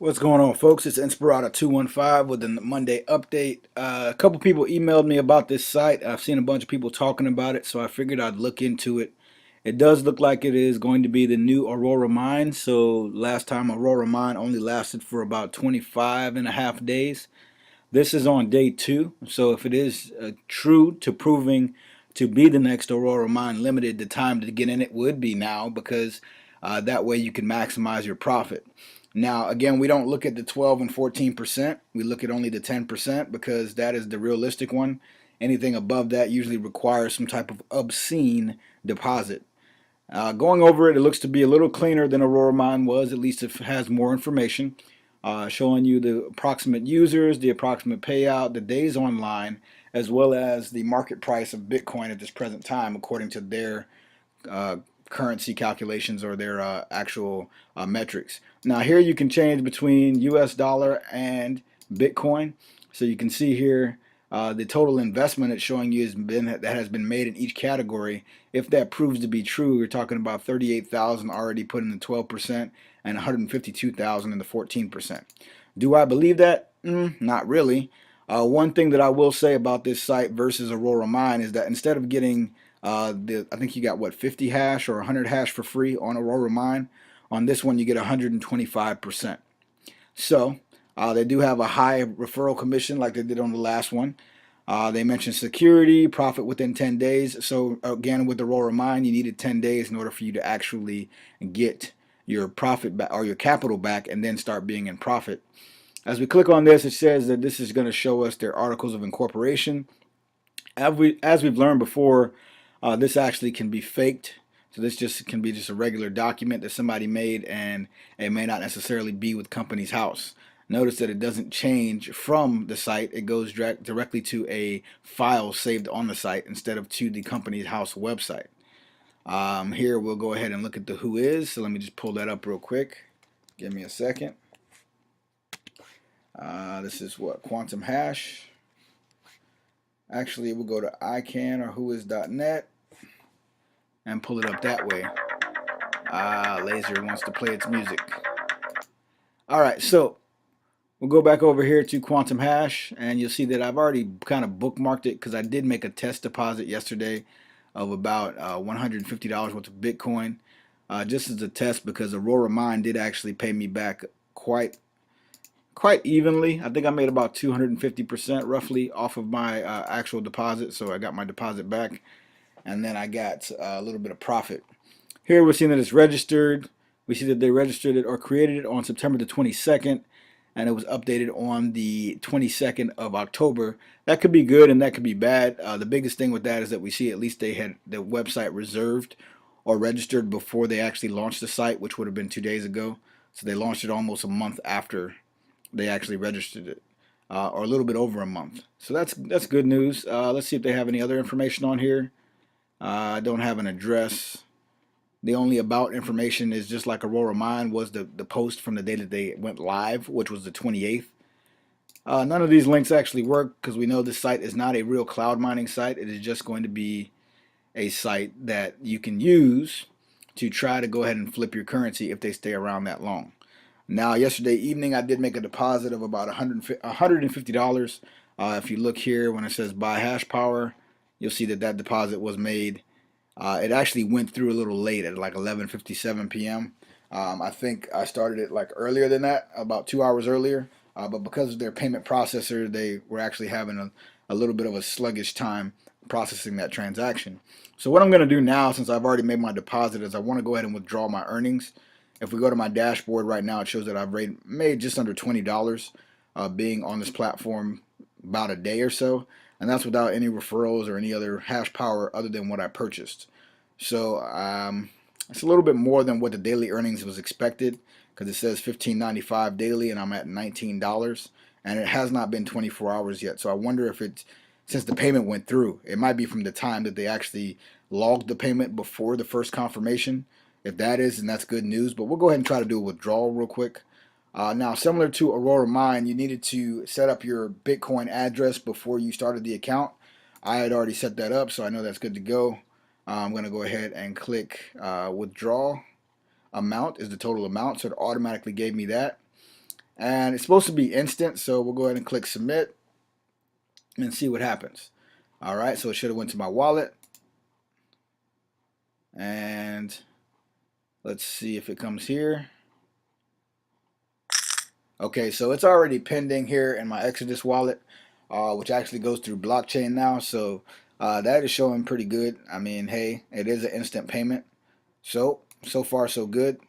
What's going on, folks? It's Inspirata215 with a Monday update. A couple people emailed me about this site. I've seen a bunch of people talking about it, so I figured I'd look into it. It does look like it is going to be the new Aurora Mine. So last time Aurora Mine only lasted for about 25 and a half days. This is on day two. So if it is true to proving to be the next Aurora Mine Limited, the time to get in it would be now because that way you can maximize your profit. Now, again, we don't look at the 12 and 14%. We look at only the 10% because that is the realistic one. Anything above that usually requires some type of obscene deposit. Going over it, it looks to be a little cleaner than Aurora Mine was. At least it has more information, showing you the approximate users, the approximate payout, the days online, as well as the market price of Bitcoin at this present time, according to their uh, currency calculations or their actual metrics. Now here you can change between US dollar and Bitcoin. So you can see here the total investment it's showing you that has been made in each category. If that proves to be true, we're talking about 38,000 already put in the 12% and 152,000 in the 14%. Do I believe that? Not really. One thing that I will say about this site versus Aurora Mine is that instead of getting I think you got what, 50 hash or 100 hash for free on Aurora Mine. On this one, you get 125%. So they do have a high referral commission like they did on the last one. They mentioned security, profit within 10 days. So again, with Aurora Mine, you needed 10 days in order for you to actually get your profit back or your capital back and then start being in profit. As we click on this, it says that this is going to show us their articles of incorporation. As we've learned before, this actually can be faked. So this just can be just a regular document that somebody made, and it may not necessarily be with company's house. Notice that it doesn't change from the site. It goes directly to a file saved on the site instead of to the company's house website. Here we'll go ahead and look at the who is. So let me just pull that up real quick. Give me a second. This is what, Quantum Hash. Actually, we'll go to ICANN or whois.net and pull it up that way. Laser wants to play its music. All right, so we'll go back over here to Quantum Hash, and you'll see that I've already kind of bookmarked it because I did make a test deposit yesterday of about $150 worth of Bitcoin, just as a test because Aurora Mine did actually pay me back quite evenly. I think I made about 250% roughly off of my actual deposit, so I got my deposit back, and then I got a little bit of profit. Here we're seeing that it's registered. We see that they registered it or created it on September the 22nd, and it was updated on the 22nd of October. That could be good and that could be bad. The biggest thing with that is that we see at least they had the website reserved or registered before they actually launched the site, which would have been 2 days ago. So they launched it almost a month after they actually registered it, or a little bit over a month. So that's good news. Let's see if they have any other information on here. I don't have an address. The only about information is just like Aurora Mine was the post from the day that they went live, which was the 28th. None of these links actually work because we know this site is not a real cloud mining site. It is just going to be a site that you can use to try to go ahead and flip your currency if they stay around that long. Now, yesterday evening, I did make a deposit of about $150. If you look here when it says buy hash power, you'll see that that deposit was made. It actually went through a little late at like 11:57 p.m. I think I started it like earlier than that, about 2 hours earlier. But because of their payment processor, they were actually having a little bit of a sluggish time processing that transaction. So what I'm going to do now, since I've already made my deposit, is I want to go ahead and withdraw my earnings. If we go to my dashboard right now, it shows that I've made just under $20 being on this platform about a day or so. And that's without any referrals or any other hash power other than what I purchased. So it's a little bit more than what the daily earnings was expected because it says $15.95 daily and I'm at $19. And it has not been 24 hours yet. So I wonder if it's, since the payment went through, it might be from the time that they actually logged the payment before the first confirmation. If that is, then that's good news. But we'll go ahead and try to do a withdrawal real quick. Now, similar to Aurora Mine, you needed to set up your Bitcoin address before you started the account. I had already set that up, so I know that's good to go. I'm going to go ahead and click withdraw. Amount is the total amount, so it automatically gave me that. and it's supposed to be instant, so we'll go ahead and click submit and see what happens. All right, so it should have went to my wallet, and let's see if it comes here. Okay, so it's already pending here in my Exodus wallet, which actually goes through blockchain now. So that is showing pretty good. I mean, hey, it is an instant payment. So far so good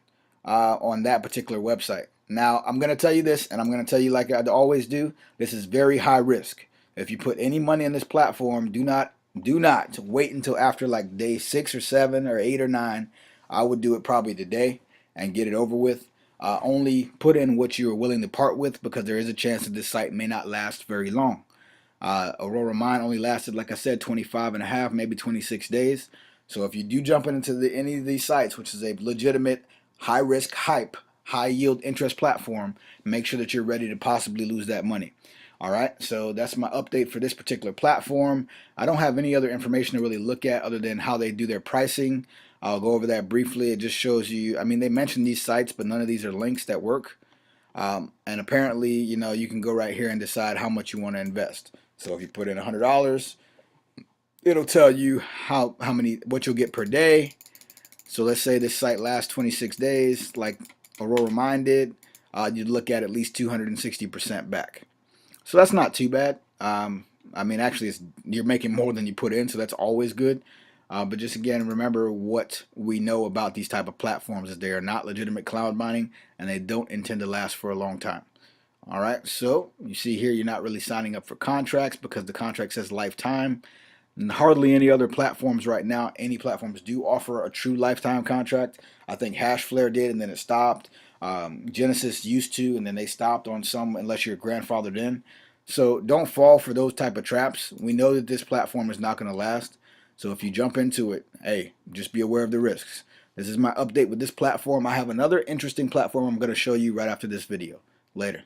on that particular website. Now, I'm going to tell you this, and I'm going to tell you like I always do, this is very high risk. If you put any money in this platform, do not wait until after like day 6 or 7 or 8 or 9. I would do it probably today and get it over with. Only put in what you are willing to part with, because there is a chance that this site may not last very long. Aurora Mine only lasted, like I said, 25 and a half, maybe 26 days. So if you do jump into any of these sites, which is a legitimate high risk, high yield interest platform, make sure that you're ready to possibly lose that money. All right, so that's my update for this particular platform. I don't have any other information to really look at other than how they do their pricing. I'll go over that briefly. It just shows you, I mean, they mention these sites, but none of these are links that work. And apparently, you know, you can go right here and decide how much you want to invest. So if you put in $100, it'll tell you what you'll get per day. So let's say this site lasts 26 days, like Aurora Mine did. You'd look at least 260% back. So that's not too bad. I mean, actually, you're making more than you put in, so that's always good. But just again, remember what we know about these type of platforms is they are not legitimate cloud mining, and they don't intend to last for a long time. All right, so you see here you're not really signing up for contracts because the contract says lifetime. And hardly any other platforms right now, any platforms do offer a true lifetime contract. I think Hashflare did, and then it stopped. Genesis used to, and then they stopped on some unless you're grandfathered in. So don't fall for those type of traps. We know that this platform is not going to last. So if you jump into it, hey, just be aware of the risks. This is my update with this platform. I have another interesting platform I'm going to show you right after this video. Later.